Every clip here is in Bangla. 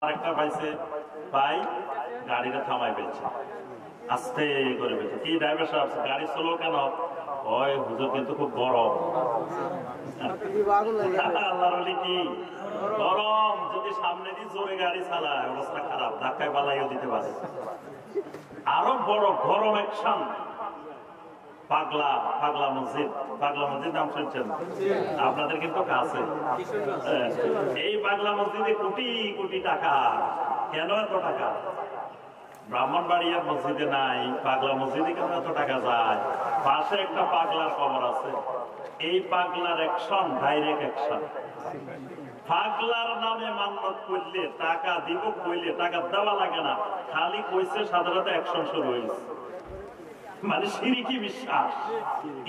আরেকটা পাইছে, ভাই গাড়িটা থামাই ফেলছে, আস্তে করে ফেলছে। কি ড্রাইভার সাহেব গাড়ি চলো কেন? ওই হুজুর কিন্তু খুব গরম। আল্লাহর ওলি কি গরম, যদি সামনে দিয়ে জোরে গাড়ি চালায় অবস্থা খারাপ, ধাক্কায় পালাইও দিতে পারে। আরো বড় গরম অ্যাকশন পাগলা পাগলা মসজিদ। পাগলা মসজিদ নাম শুনছেন আপনাদের কিন্তু কাছে। এই পাগলা মসজিদে কোটি কোটি টাকা। কেন এত টাকা? ব্রাহ্মণবাড়িয়ার মসজিদে নাই, পাগলা মসজিদে কেন এত টাকা যায়? পাশে একটা পাগলার কবর আছে। এই পাগলার অ্যাকশন ডাইরেক্ট অ্যাকশন। পাগলার নামে মান্যত করলে টাকা দিব, কইলে টাকা দেওয়া লাগে না, খালি কইছে সাধারণত অ্যাকশন শুরু হয়েছে। মানে শিরকি বিশ্বাস,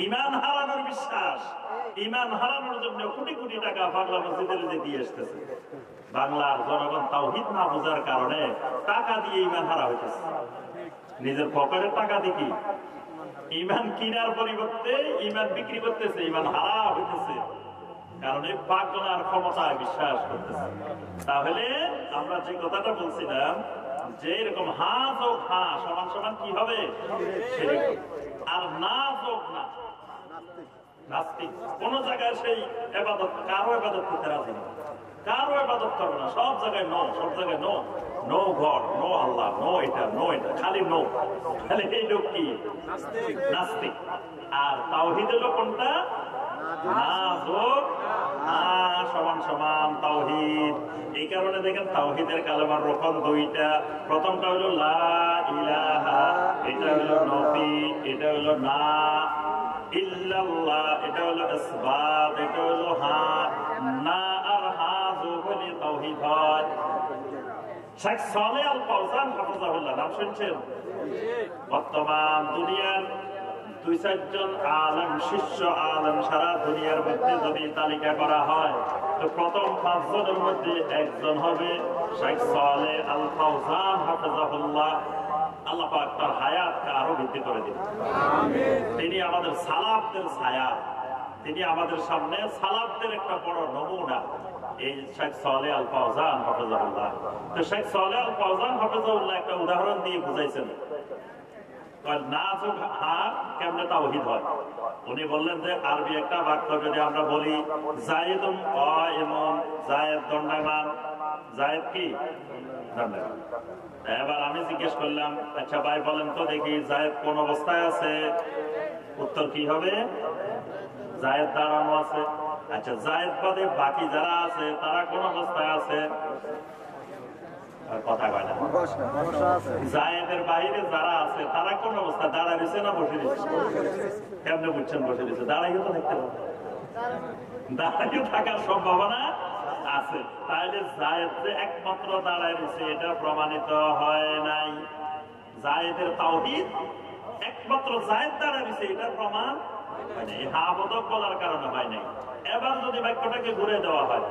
ইমান হারানোর বিশ্বাস। ইমান হারানোর জন্য কোটি কোটি টাকা পাগলা মসজিদের দিয়ে আসতেছে। বাংলার জনগণ তাওহীদ না বোঝার কারণে টাকা দিয়ে ইমান হারা হইতেছে। নিজের পকেটের টাকা দিয়ে কি ইমান কিনার পরিবর্তে ইমান বিক্রি করতেছে, ইমান হারা হইতেছে। কারণ এই পাগলার ক্ষমতায় বিশ্বাস করতেছে। তাহলে আমরা যে কথাটা বলছিলাম যে এরকম হা যোগ হা সমান সমান কি হবে? আর না যোগ না নাস্তিক। কোন জায়গায় সেই ইবাদত, কারো ইবাদত করতে রাজি না, কারো ইবাদত করবে না, সব জায়গায় নো, সব জায়গায় নো। নো গড, নো আল্লাহ, নো এটা, নো এটা, খালি নো। খালি এই লোক কি নাস্তিক। আর তাওহীদ হলো কোনটা? না যোগ না সমান সমান তাওহীদ। এই কারণে দেখেন তাওহীদের কালেমার রকম দুইটা। প্রথমটা হলো লা ইলাহা, এটা হলো নফি, এটা হলো না ইল্লাল্লাহ, এটা হলো ইসবাত, এটা হলো হা। না আর হা যোগ হলে তাওহীদ হয়। শেখ সালেহ আল ফাওজান হাফিজাহুল্লাহ নাম শুনছেন? বর্তমান দুনিয়ার 2-4 আলেম, শিষ্য আলেম সারা দুনিয়ার মধ্যে যদি তালিকা করা হয় তো প্রথম 5 জনের মধ্যে একজন হবে শেখ সালেহ আল ফাওজান হাফিজাহুল্লাহ। আল্লাহ পাক তার হায়াতকে আরো বৃদ্ধি করে দিন। তিনি আমাদের সালাফদের ছায়া, তিনি আমাদের সামনে সালাফদের একটা বড় নমুনা। এই শেখ সালেহ আল ফাওজান হাফিজাহুল্লাহ। তো শেখ সালেহ আল ফাওজান হাফিজাহুল্লাহ একটা উদাহরণ দিয়ে বুঝাইছেন না যোগ হা কেমনে তাওহীদ হয়। উনি বললেন যে আরবি একটা বাক্য যদি আমরা বলি যায়েদুন কায়েমুন, যায়েদ দণ্ডায়মান। যায়েদ কি? দণ্ডায়মান। এবার আমি জিজ্ঞেস করলাম, আচ্ছা ভাই বলেন তো দেখি যায়েদ কোন অবস্থায় আছে? উত্তর কি হবে? যায়েদ দাঁড়ানো আছে। আচ্ছা যায়েদ বাদে বাকি যারা আছে তারা কোন অবস্থায় আছে? কথা কয় না। যায়েদের বাইরে যারা আছে তারা কোন অবস্থা? দাঁড়ায় রয়েছে না বসে রয়েছে? কেমনে বুঝছেন বসে রয়েছে? দাঁড়াইও তো দেখতে পাবো, দাঁড়াইও থাকার সম্ভাবনা আছে। তাহলে জায়েদ যে একমাত্র দাঁড়ায় রয়েছে এটা প্রমাণিত হয় নাই। জায়েদের তাওহীদ একমাত্র জায়েদ দাঁড়ায় রয়েছে এটা প্রমাণ হয় নাই, হা বোধক বলার কারণে হয় নাই। এবার যদি বাক্যটাকে ঘুরে দেওয়া হয়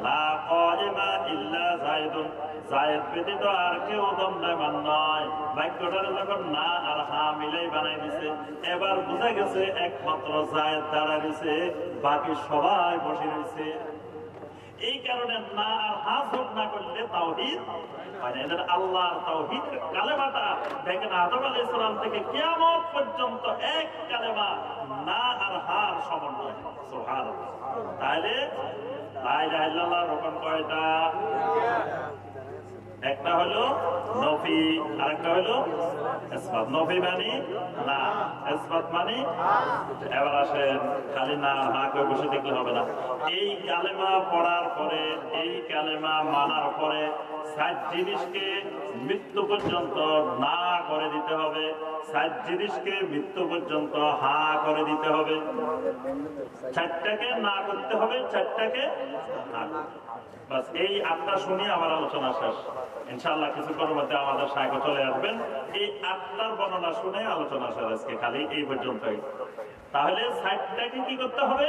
লা কায়েমা ইল্লা যায়েদুন, যায়েদ ব্যতীত আর কেউ দণ্ডায়মান নয়, বাক্যটারে যখন না আর হা মিলাই বানাই দিছে এবার বোঝা গেছে একমাত্র যায়েদ দাঁড়ায় রয়েছে, বাকি সবাই বসে রয়েছে। এই কারণে না আর হা যোগ না করলে তাওহীদ মানে এদের আল্লাহর তাওহীদের কালেমাটা দেখেন আদম আলাইহিস সালাম থেকে কিয়ামত পর্যন্ত এক কালেমা না আর হার সমন্বয়। সুবহানাল্লাহ। তাহলে লা ইলাহা ইল্লাল্লাহ রকম কয়টা? একটা হলো নফি, আরেকটা হলো ইসবাত। নফি মানে না, ইসবাত মানে। এবার আসেন খালি না হা করে বসে দেখলে হবে না। এই কালেমা পড়ার পরে, এই কালেমা মানার পরে 7 জিনিসকে মৃত্যু পর্যন্ত না করে দিতে হবে, 7 জিনিসকে মৃত্যু পর্যন্ত হা করে দিতে হবে। 4টাকে না করতে হবে, 4টাকে হা। বাস এই 8টা শুনিয়ে আমার আলোচনা শেষ। ইনশাআল্লাহ কিছুক্ষণের মধ্যে আমাদের শায়খ চলে আসবেন। এই 8টার বর্ণনা শুনে আলোচনা শেষ আজকে খালি এই পর্যন্তই। তাহলে 7টাকে কি করতে হবে?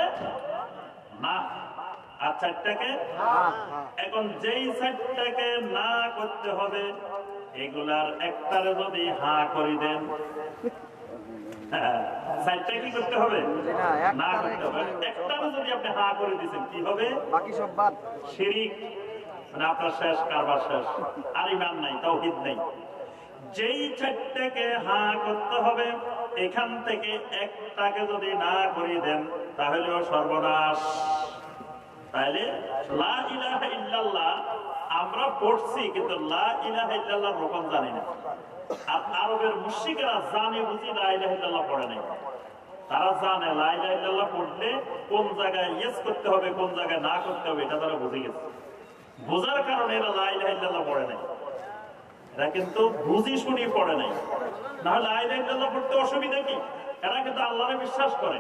না। আর 4টাকে এখন যেই 7টাকে না করতে হবে এগুলার একটারে যদি হা করে দেন, 7টা কি করতে হবে? না করতে হবে। একটারে যদি আপনি হা করে দিয়েছেন কি হবে? বাকি সব বাদ। শিরিক, মানে আপনার শেষ, কারবার শেষ, আর ইমান নাই, তাওহীদ নেই। যেই চারটাকে হা করতে হবে, এখান থেকে একটাকে যদি না করে দেন তাহলেও সর্বনাশ। তাহলে লা ইলাহা ইল্লাল্লাহ আমরা পড়ছি, কিন্তু লা ইলাহা ইল্লাল্লাহর রকম জানি না। আর আরবের মুশরিকরা জানে বুঝি লা ইলাহা ইল্লাল্লাহ পড়ে নাই। তারা জানে লা ইলাহা ইল্লাল্লাহ পড়লে কোন জায়গায় ইয়েস করতে হবে, কোন জায়গায় না করতে হবে, এটা তারা বুঝে গেছে। বোঝার কারণে এরা লা ইলাহা ইল্লাল্লাহ পড়ে নাই। এরা কিন্তু বুঝি শুনি পড়ে নাই। না হলে লা ইলাহা ইল্লাল্লাহ পড়তে অসুবিধা কি? এরা কিন্তু আল্লাহরে বিশ্বাস করে।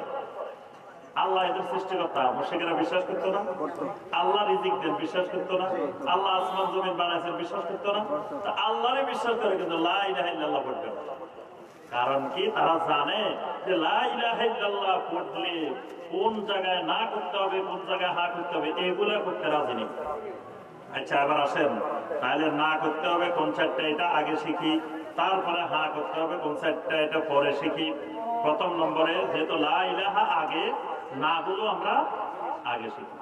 আল্লাহ এদের সৃষ্টিকর্তা, মুশরিকরা বিশ্বাস করতো না? আল্লাহ রিজিক দেন, বিশ্বাস করতো না? আল্লাহ আসমান জমিন বানাইছেন, বিশ্বাস করতো না? আল্লাহরে বিশ্বাস করে, কিন্তু লা ইলাহা ইল্লাল্লাহ পড়বে না। কারণ কি? তারা জানে যে লা ইলাহা ইল্লাল্লাহ পড়লে কোন জায়গায় না করতে হবে, কোন জায়গায় হা করতে হবে, এগুলা করতে রাজি নেই। আচ্ছা, এবার আসেন, তাহলে না করতে হবে কোন চারটা, এটা আগে শিখি। তারপরে হা করতে হবে কোন চারটা, এটা পরে শিখি। প্রথম নম্বরে যেহেতু লা ইলাহা আগে, না গুলো আমরা আগে শিখি।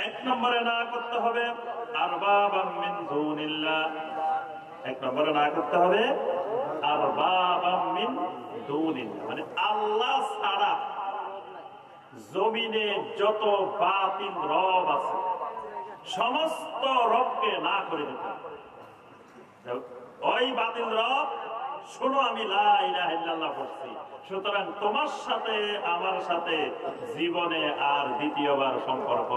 এক নম্বরে না করতে হবে আরবাবাম মিন দুনিল্লাহ। এক নম্বরে না করতে হবে আরবাবাম মিন দুনিল্লাহ, মানে আল্লাহ ছাড়া জমিনে যত বাতিল রব আছে সমস্ত রবকে না করে দিতে হবে। ওই বাতিল রব, শোনো আমি লা ইলাহা ইল্লাল্লাহ পড়ছি, সুতরাং তোমার সাথে আমার সাথে জীবনে আর দ্বিতীয়বার সম্পর্ক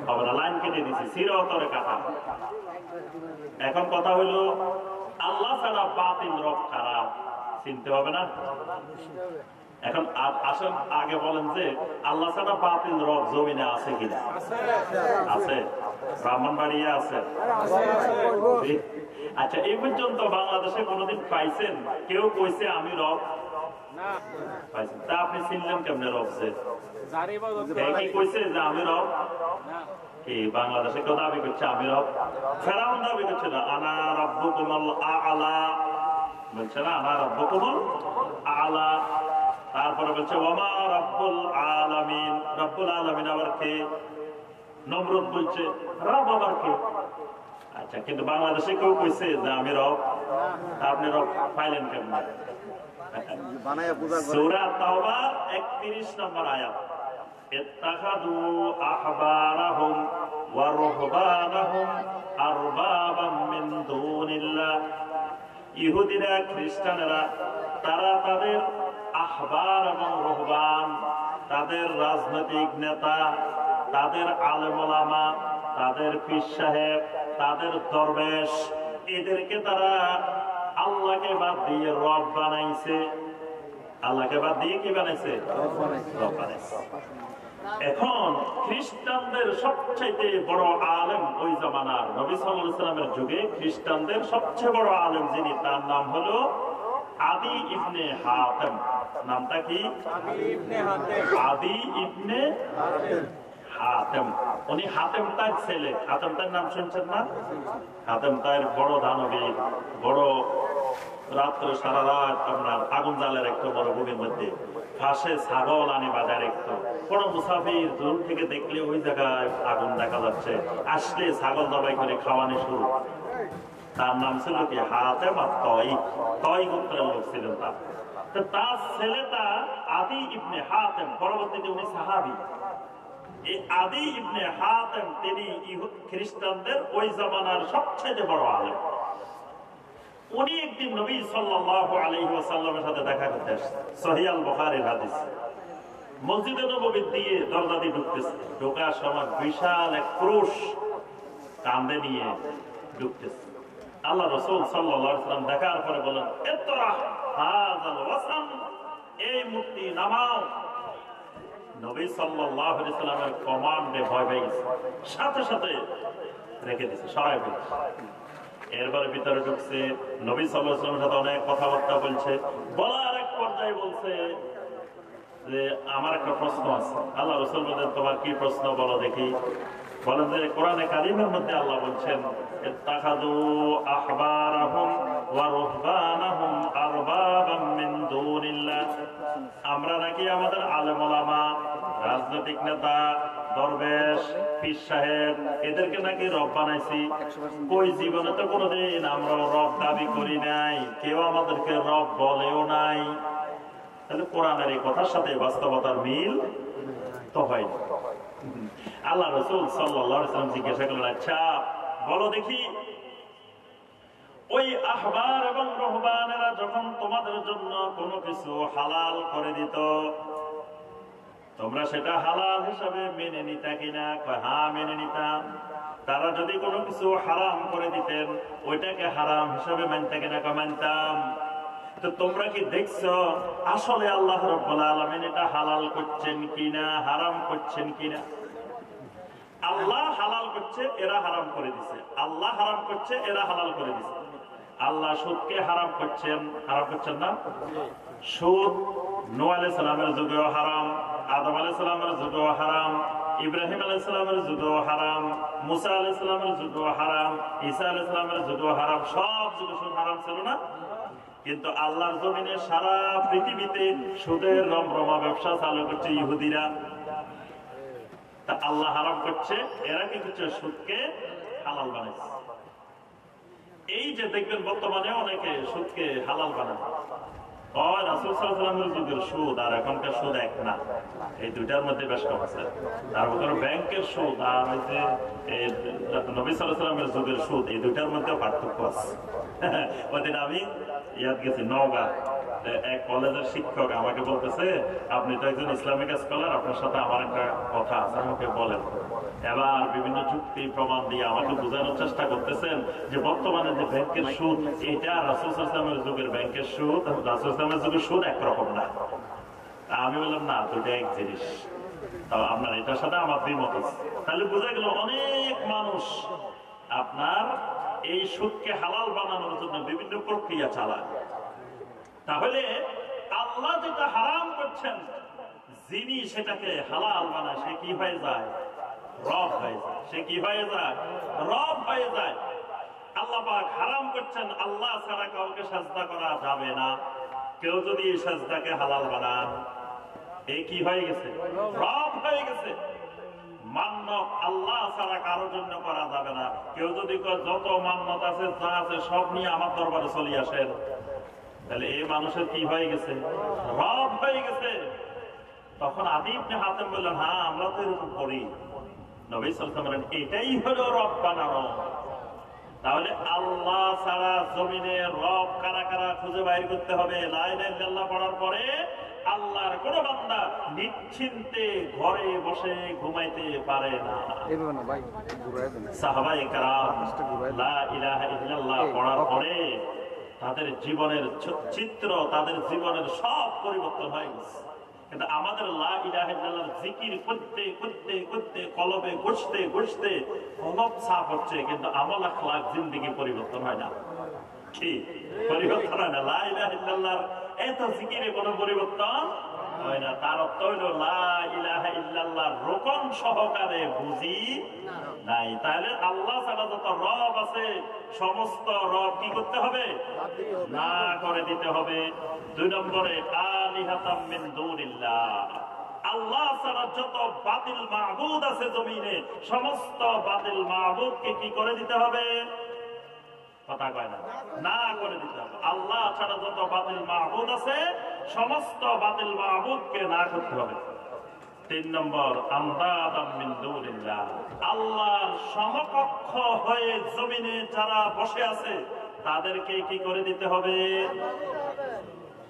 হবে না। লাইন কেটে দিছি, চিরতরে কাটা। এখন কথা হইল, আল্লাহ ছাড়া বাতিল রব কারা চিনতে হবে না? এখন আসেন আগে বলেন যে আল্লাহ ছাড়া বাতিল রব জমিনে আছে কিনা? আছে। ব্রাহ্মণবাড়িয়া আছে। আচ্ছা, এই পর্যন্ত বাংলাদেশে কোনদিন পাইছেন কেউ কইছে আমি রব? পাইছেন? তা আপনি চিনলেন কেমনে রব? কি কইছে যে আমি রব? কি বাংলাদেশে কেউ দাবি করছে আমি রব? ফেরাউন দাবি করছে না, আনা রাব্বুকুমুল আ'লা, বলছে না আনা রাব্বুকুমুল আ'লা। তারপরে বলছে ওয়ামা রাব্বুল আলামিন। রাব্বুল আলামিন আবার কে? নমরুদ বলছে রব আবার কে? আচ্ছা, কিন্তু বাংলাদেশে কেউ কইছে যে আমি রব? আপনি রব পাইলেন কেমন? সূরা তাওবা 31 নম্বর আয়াত, ইত্তাখাযু আহবারাহুম ওয়া রুহবানাহুম আরবাবাম মিন দুনিল্লাহ। ইহুদিরা, খ্রিস্টানেরা তারা তাদের আহবার এবং রুহবান, তাদের রাজনৈতিক নেতা, তাদের আলেম ওলামা, তাদের পীর সাহেব, তাদের দরবেশ, এদেরকে তারা আল্লাহকে বাদ দিয়ে রব বানাইছে। আল্লাহকে বাদ দিয়ে কি বানাইছে? রব বানাইছে। এখন খ্রিস্টানদের সবচাইতে বড় আলেম ওই জামানার নবী সাল্লাল্লাহু আলাইহি ওয়াসাল্লামের যুগে খ্রিস্টানদের সবচেয়ে বড় আলেম যিনি, তার নাম হলো আদি ইবনে হাতেম। নামটা কি? আদি ইবনে হাতেম। উনি হাতেম তার ছেলে। হাতেম তার নাম শুনছেন না? হাতেম তার বড় দানবীর, বড় রাত্রে সারা রাত আপনার আগুন জ্বালের একটা বড় ভূমির মধ্যে ফাঁসে ছাগল আনি বাজার একটু বড় মুসাফির দূর থেকে দেখলে ওই জায়গায় আগুন দেখা যাচ্ছে, আসলে ছাগল জবাই করে খাওয়ানো শুরু। তার নাম ছিল কি? হাতেম আর তয় গোত্রের লোক ছিলেন তার। তার ছেলেটা আদি ইবনে হাতেম, পরবর্তীতে উনি সাহাবী। এই আদি ইবনে হাতেম তিনি খ্রিস্টানদের ওই জামানার সবচেয়ে বড় আলেম। উনি একদিন নবী সাল্লাল্লাহু আলাইহি ওয়াসাল্লামের সাথে দেখা করতে আসছেন। সহিহ আল বুখারীর হাদিস। মসজিদে নববী দিয়ে দরজা দিয়ে ঢুকতেছে, ঢোকার সময় বিশাল এক ক্রুশ কাঁধে নিয়ে ঢুকতেছে। আল্লাহ রাসূল সাল্লাল্লাহু আলাইহি ওয়াসাল্লাম দেখার পরে বলেন, ইত্তরা হাযাল ওয়াসান, এই মূর্তি নামাও। নবী সাল্লাল্লাহু আলাইহি ওয়াসাল্লামের কমান্ডে ভয় পেয়ে গেছে, সাথে সাথে রেখে দিয়েছে, সরাই ফেলেছে। এরপরে ভিতরে ঢুকছে, নবী সাল্লাল্লাহু আলাইহি ওয়াসাল্লামের সাথে অনেক কথাবার্তা বলছে। বলার এক পর্যায়ে বলছে যে আমার একটা প্রশ্ন আছে। আল্লাহ রাসূল বলেন, তোমার কি প্রশ্ন বলো দেখি। বলেন যে কোরআনে কারীমের মধ্যে আল্লাহ বলছেন, ইত্তাখাযু আহবারাহুম ওয়া রুহবানাহুম আরবাবাম মিন দুনিল্লাহ। আমরা নাকি আমাদের আলেম ওলামা, রাজনৈতিক নেতা, দরবেশ, পীর সাহেব এদেরকে নাকি রব বানাইছি। ওই জীবনে তো কোনোদিন আমরা রব দাবি করি নাই, কেউ আমাদেরকে রব বলেও নাই। তাহলে কোরআনের এই কথার সাথে বাস্তবতার মিল তো হয়। আল্লাহ রাসূল সাল্লাল্লাহু আলাইহি ওয়াসাল্লাম জিজ্ঞাসা করলেন, আচ্ছা বলো দেখি, ওই আহবার এবং রহবানেরা যখন তোমাদের জন্য কোনো কিছু হালাল করে দিত, তোমরা সেটা হালাল হিসাবে মেনে নিতা কিনা? হ্যাঁ, মেনে নিতাম। তারা যদি কোনো কিছু হারাম করে দিতেন, ওইটাকে হারাম হিসাবে মানতে কিনা? মানতাম। তো তোমরা কি দেখছো আসলে আল্লাহ রাব্বুল আলামিন এটা হালাল করছেন কিনা, হারাম করছেন কিনা? আল্লাহ হালাল করছে, এরা হারাম করে দিছে। আল্লাহ হারাম করছে, এরা হালাল করে দিছে। আল্লাহ সুদকে হারাম করছেন, হারাম করছেন না? সুদ নূহ আলাইহিস সালামের যুগেও হারাম, আদম আলাইহিস সালামের যুগেও হারাম, ইব্রাহিম আলাইহিস সালামের যুগেও হারাম, মুসা আলাইহিস সালামের যুগেও হারাম, ঈসা আলাইহিস সালামের যুগেও হারাম। সব যুগে সুদ হারাম ছিল না? কিন্তু আল্লাহর জমিনে সারা পৃথিবীতে সুদের রমরমা ব্যবসা চালু করছে ইহুদিরা। তা আল্লাহ হারাম করছে, এরা কি করছে? সুদকে হালাল বানাইছে। এই যে দেখবেন বর্তমানে অনেকে সুদকে হালাল বানায়। রাসূল সাল্লাল্লাহু আলাইহি ওয়াসাল্লামের যুগের সুদ আর এখনকার সুদ এক না, এই দুইটার মধ্যে বেশ কম আছে। তার মধ্যে ব্যাংকের সুদ আর ওই যে নবী সাল্লাল্লাহু আলাইহি ওয়াসাল্লামের যুগের সুদ, এই দুইটার মধ্যে পার্থক্য আছে। ওইদিন আমি ইয়াদ গেছি নওগাঁ, এক কলেজের শিক্ষক আমাকে বলতেছে, আপনি তো একজন ইসলামিক স্কলার, আপনার সাথে আমার একটা কথা আছে, আমাকে বলেন। এবার বিভিন্ন যুক্তি প্রমাণ দিয়ে আমাকে বোঝানোর চেষ্টা করতেছেন যে বর্তমানে যে ব্যাংকের সুদ, এটা রাসূল সাল্লাল্লাহু আলাইহি ওয়াসাল্লামের যুগের ব্যাংকের সুদ, রাসূল সাল্লাল্লাহু আলাইহি ওয়াসাল্লামের যুগের সুদ একরকম না। আমি বললাম না, দুটো এক জিনিস। আপনার এটার সাথে আমার দ্বিমত আছে। তাহলে বোঝা গেল অনেক মানুষ আপনার এই সুদকে হালাল বানানোর জন্য বিভিন্ন প্রক্রিয়া চালায়। তাহলে আল্লাহ যেটা হারাম করছেন, যিনি সেটাকে হালাল বানায়, সে কি হয়ে যায়? রব হয়ে যায়। সে কি হয়ে যায়? রব হয়ে যায়। আল্লাহ পাক হারাম করছেন, আল্লাহ ছাড়া কাউকে সাজদা করা যাবে না। কেউ যদি এই সাজদাকে হালাল বানান, এ কি হয়ে গেছে? রব হয়ে গেছে। মান্য আল্লাহ ছাড়া কারোর জন্য করা যাবে না। কেউ যদি যত মান্যত আছে, যা আছে সব নিয়ে আমার দরবারে চলে আসেন, তাহলে এই মানুষের কি হয়ে গেছে? রব হয়ে গেছে। তখন আদি ইবনে হাতেম বললেন, হ্যাঁ আমরা তো এরকম করি। নবী সাল্লাল্লাহু আলাইহি ওয়াসাল্লাম বলেন, এটাই হলো রব বানানো। তাহলে আল্লাহ ছাড়া জমিনে রব কারা কারা খুঁজে বাইর করতে হবে। লা ইলাহা ইল্লাল্লাহ পড়ার পরে আল্লাহর কোন বান্দা নিশ্চিন্তে ঘরে বসে ঘুমাইতে পারে না। সাহাবায়ে কেরাম লা ইলাহা ইল্লাল্লাহ পড়ার পরে তাদের জীবনের চিত্র, তাদের জীবনের সব পরিবর্তন হয়ে গেছে। কিন্তু আমাদের লা ইলাহা ইল্লাল্লাহর জিকির করতে করতে করতে কলবে ঘষতে ঘষতে কলব সাফ হচ্ছে, কিন্তু আমল আখলাক জিন্দেগি পরিবর্তন হয় না। কি পরিবর্তন হয় না? লা ইলাহা ইল্লাল্লাহর এত জিকিরে কোনো পরিবর্তন হয় না। তার অর্থ হইল লা ইলাহা ইল্লাল্লাহর রোকন সহকারে বুঝি নাই। তাহলে আল্লাহ ছাড়া যত রব আছে, সমস্ত রব কি করতে হবে? না করে দিতে হবে। 2 নম্বরে আলিহাতাম মিন দুনিল্লাহ, আল্লাহ ছাড়া যত বাতিল মাবুদ আছে জমিনে, সমস্ত বাতিল মাবুদকে কি করে দিতে হবে? কথা কয় না, না করে দিতে হবে। আল্লাহ ছাড়া যত বাতিল মাবুদ আছে, সমস্ত বাতিল মাবুদকে না করতে হবে। 3 নম্বর আন্দাদাম মিন দুনিল্লাহ, আল্লাহর সমকক্ষ হয়ে জমিনে যারা বসে আছে, তাদেরকে কি করে দিতে হবে?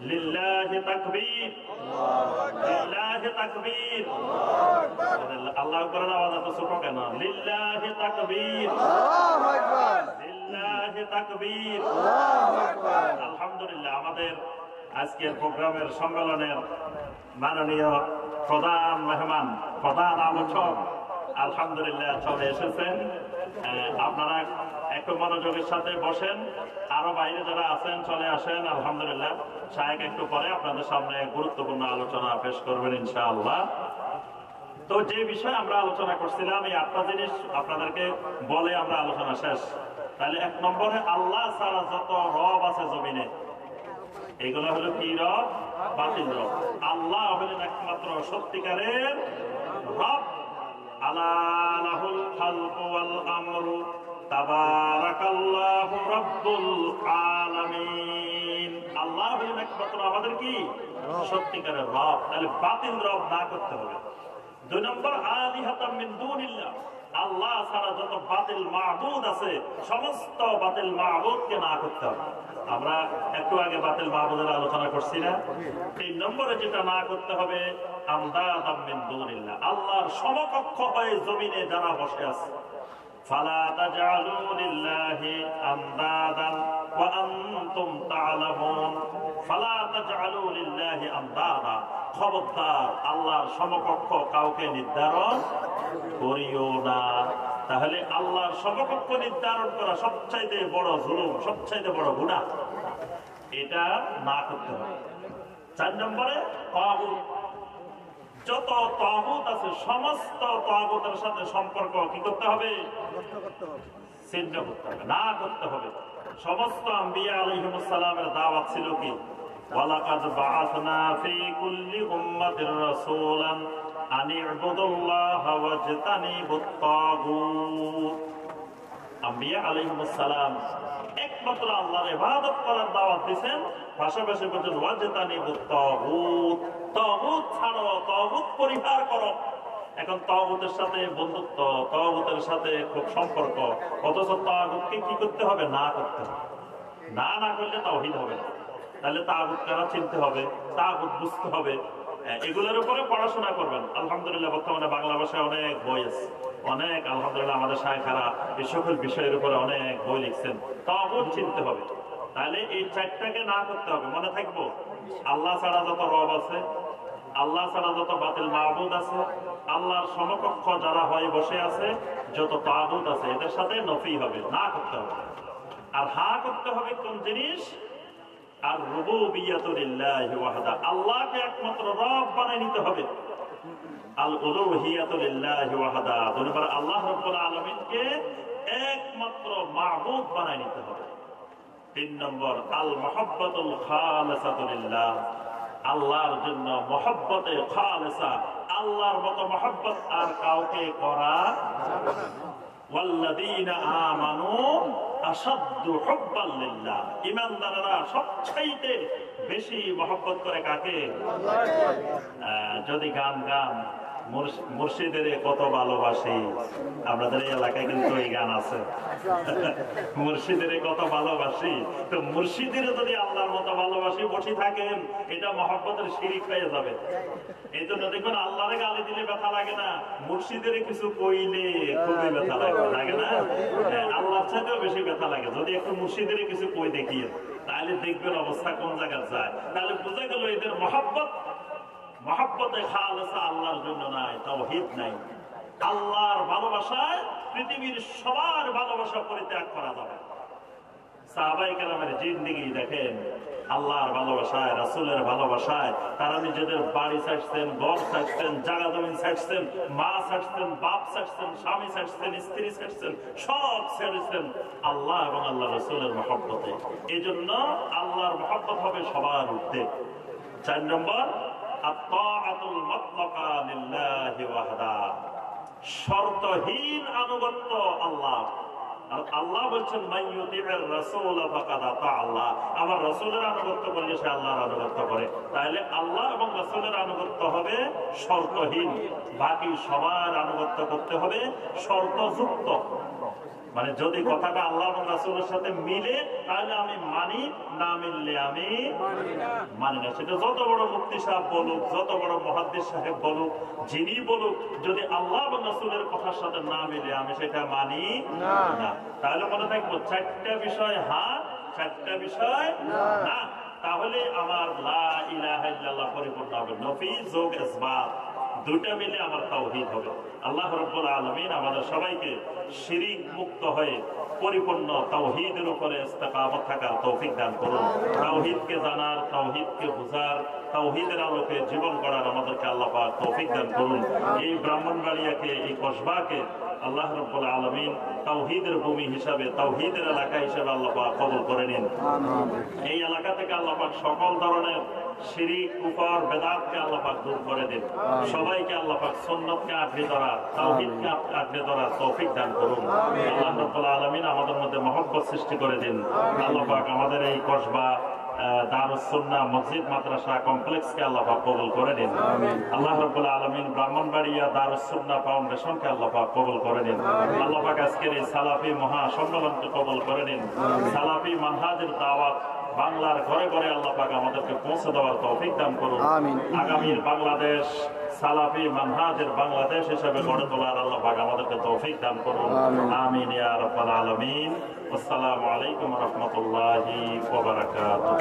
লিল্লাহি তাকবীর, লিল্লাহি তাকবীর। আল্লাহু আকবার আওয়াজ এত ছোট কেন? লিল্লাহি তাকবীর, আল্লাহু আকবার, লিল্লাহি তাকবীর, আল্লাহু আকবার। আলহামদুলিল্লাহ, আমাদের আজকের প্রোগ্রামের সম্মেলনের মাননীয় প্রধান মেহমান, প্রধান আলোচক আলহামদুলিল্লাহ চলে এসেছেন। আপনারা একটু মনোযোগের সাথে বসেন, আরো বাইরে যারা আছেন চলে আসেন। আলহামদুলিল্লাহ শায়েখ একটু পরে আপনাদের সামনে গুরুত্বপূর্ণ আলোচনা পেশ করবেন ইনশাআল্লাহ। তো যে বিষয়ে আমরা আলোচনা করছিলাম, এই 8টা জিনিস আপনাদেরকে বলে আমরা আলোচনা শেষ। তাহলে 1 নম্বরে আল্লাহ ছাড়া যত রব আছে জমিনে, এগুলো হলো কি রব? বাতিল রব। আল্লাহ হলেন একমাত্র সত্যিকারের রব। আলা লাহুল খালকু ওয়াল আমরু তাবারাকাল্লাহু রাব্বুল আলামিন। আল্লাহ হলেন একমাত্র আমাদের কি সত্যিকারের রব। তাহলে বাতিল রব না করতে হবে। 2 নম্বর আলিহাতাম মিন দুনিল্লাহ, আল্লাহ ছাড়া যত বাতিল মাবুদ আছে সমস্ত বাতিল মাবুদকে না করতে হবে। আমরা একটু আগে বাতিল মাবুদের আলোচনা করছি না? 3 নম্বরে যেটা না করতে হবে আমদাদাম মিন দুনিল্লাহ, আল্লাহর সমকক্ষ হয়ে জমিনে যারা বসে আছে। ফালা তাজআলু লিল্লাহি আমদাদান ওয়া আনতুম তা'লামুন। ফালা তাজআলু লিল্লাহি আমদাদা, খবরদার আল্লাহর সমকক্ষ কাউকে নির্ধারণ করিও না। তাহলে আল্লাহর সমকক্ষ নির্ধারণ করা সবচাইতে বড় জুলুম, সবচাইতে বড় গুনাহ, এটা না করতে হবে। 4 নম্বরে তাগুত, যত তাগুত আছে সমস্ত তাগুতের সাথে সম্পর্ক কি করতে হবে? ছিন্ন করতে হবে, না করতে হবে। সমস্ত আম্বিয়া আলাইহিমুস সালামের দাওয়াত ছিল কি? ওয়ালাকাদ বাআসনা ফি কুল্লি উম্মাতির রাসূলান আন ইবুদুল্লাহ ওয়াজতানিবুত তাগুত। আম্বিয়া আলাইহিমুস সালাম একমাত্র আল্লাহর ইবাদত করার দাওয়াত দিয়েছেন, পাশাপাশি বলেন ওয়াজতানিবুত তাগুত, তাগুত ছাড়ো, তাগুত পরিহার করো। এখন তাগুতের সাথে বন্ধুত্ব, তাগুতের সাথে খুব সম্পর্ক, অথচ তাগুতকে কি করতে হবে? না করতে হবে। না করলে তাওহীদ হবে না। তাহলে তাগুত কারা চিনতে হবে, তাগুত বুঝতে হবে। এগুলোর উপরে পড়াশোনা করবেন। আলহামদুলিল্লাহ বর্তমানে বাংলা ভাষায় অনেক বই আছে, অনেক আলহামদুলিল্লাহ আমাদের শায়খরা এই সকল বিষয়ের উপরে অনেক বই লিখছেন। তাগুত চিনতে হবে। তাহলে এই 4টাকে না করতে হবে। মনে থাকবো আল্লাহ ছাড়া যত রব আছে, আল্লাহ ছাড়া যত বাতিল মাবুদ আছে, আল্লাহর সমকক্ষ যারা হয়ে বসে আছে, যত তাগুত আছে, এদের সাথে নফি হবে, না করতে হবে। আর হা করতে হবে কোন জিনিস? আর রুবুবিয়্যাতু লিল্লাহি ওয়াহদা, আল্লাহকে একমাত্র রব বানাই নিতে হবে। আল উলুহিয়্যাতু লিল্লাহি ওয়াহদা, দুনিয়ার আল্লাহ রাব্বুল আলামিনকে একমাত্র মাবুদ বানাই নিতে হবে। 3 নম্বর আল মুহাব্বাতুল খালিসাতু লিল্লাহ, আল্লাহর জন্য মহব্বতে খালিসা, আল্লাহর মতো মহব্বত আর কাউকে করা যাবে না। ওয়াল্লাযীনা আমানু আশাদ্দু হুব্বাল লিল্লাহ, ঈমানদাররা সবচাইতে বেশি মহব্বত করে কাকে? আল্লাহকে। যদি গান মুর্শিদের কত ভালোবাসি, আমাদের এই এলাকায় কিন্তু এই গান আছে, মুর্শিদের কত ভালোবাসি। তো মুর্শিদের যদি আল্লাহর মতো ভালোবাসি বসে থাকেন, এটা মহব্বতের শিরিক হয়ে যাবে। এই জন্য দেখবেন আল্লাহরে গালি দিলে ব্যথা লাগে না, মুর্শিদের কিছু কইলে খুবই ব্যথা লাগে না? আল্লাহর চাইতেও বেশি ব্যথা লাগে যদি একটু মুর্শিদের কিছু কই দেখিয়ে, তাহলে দেখবেন অবস্থা কোন জায়গায় যায়। তাহলে বোঝা গেল এদের মহব্বতে খালেসা আল্লাহর জন্য নাই, তাওহীদ নাই। আল্লাহর ভালোবাসায় পৃথিবীর সবার ভালোবাসা পরিত্যাগ করা যাবে। সাহাবায়ে কেরামের জিন্দেগি দেখেন, আল্লাহর ভালোবাসায়, রাসূলের ভালোবাসায় তারা নিজেদের বাড়ি ছাড়ছেন, ঘর ছাড়ছেন, জায়গা জমি ছাড়ছেন, মা ছাড়ছেন, বাপ ছাড়ছেন, স্বামী ছাড়ছেন, স্ত্রী ছাড়ছেন, সব ছেড়েছেন আল্লাহ এবং আল্লাহ রাসূলের মহব্বতে। এই জন্য আল্লাহর মহব্বত হবে সবার ঊর্ধ্বে। 4 নম্বর আত-তাআতুল মুতলাকা লিল্লাহি ওয়াহদা, শর্তহীন আনুগত্য আল্লাহ। আল্লাহ বলছেন মাইয়ুতির রাসূল ফাকাদ আতা আল্লাহ, আমার রাসূলের আনুগত্য করলে সে আল্লাহর আনুগত্য করে। তাহলে আল্লাহ এবং রাসূলের আনুগত্য হবে শর্তহীন, বাকি সবার আনুগত্য করতে হবে শর্তযুক্ত। মানে যদি কথাটা আল্লাহ এবং রাসূলের সাথে মিলে তাহলে আমি মানি, না মিললে আমি মানি না। সেটা যত বড় মুফতি সাহেব বলুক, যত বড় মুহাদ্দিস সাহেব বলুক, যিনি বলুক, যদি আল্লাহ এবং রাসূলের কথার সাথে না মিলে আমি সেটা মানি না। তাহলে মনে থাকবো 4টা বিষয় হ্যাঁ, 4টা বিষয় না, তাহলে আমার লা ইলাহা ইল্লাল্লাহ পরিপূর্ণ হবে। নফি যোগ ইসবাত দুটো মিলে আমার তাওহীদ হবে। আল্লাহ রাব্বুল আলামিন আমাদের সবাইকে শিরিক মুক্ত হয়ে পরিপূর্ণ তাওহীদের উপরে ইস্তেকামত থাকার তৌফিক দান করুন। তাওহীদকে জানার, তাওহীদকে বুঝার, তাওহীদের আলোকে জীবন গড়ার আমাদেরকে আল্লাহ পাক তৌফিক দান করুন। এই ব্রাহ্মণবাড়িয়াকে, এই কসবাকে আল্লাহ রাব্বুল আলামিন তাওহীদের ভূমি হিসাবে, তাওহীদের এলাকা হিসাবে আল্লাহ পাক কবুল করে নিন। এই এলাকা থেকে আল্লাহ পাক সকল ধরনের শিরিক, কুফর, বেদাতকে আল্লাহ পাক দূর করে দিন। সবাইকে আল্লাহ পাক সুন্নাতকে আঁকড়ে ধরার, তাওহীদকে আঁকড়ে ধরার তৌফিক দান করুন। আল্লাহ রাব্বুল আলামিন আমাদের মধ্যে মহব্বত সৃষ্টি করে দিন। আল্লাহ পাক আমাদের এই কসবা দারুস সুন্নাহ মসজিদ মাদ্রাসা কমপ্লেক্সকে আল্লাহ পাক কবুল করে দিন। আল্লাহ রাব্বুল আলামিন ব্রাহ্মণবাড়িয়া দারুস সুন্নাহ ফাউন্ডেশনকে আল্লাহ পাক কবুল করে দিন। আল্লাহ পাক আজকের এই সালাফি মহা সম্মেলনকে কবুল করে দিন। সালাফি মানহাজের দাওয়াত বাংলার ঘরে ঘরে আল্লাহ পাক আমাদেরকে পৌঁছে দেওয়ার তৌফিক দান করুন। আগামীর বাংলাদেশ সালাফি মানহাজের বাংলাদেশ হিসেবে গড়ে তোলার আল্লাহ পাক আমাদেরকে তৌফিক দান করুন। আমিন ইয়া রাব্বাল আলামিন। আসসালামু আলাইকুম ওয়া রাহমাতুল্লাহি ওয়া বারাকাতুহু।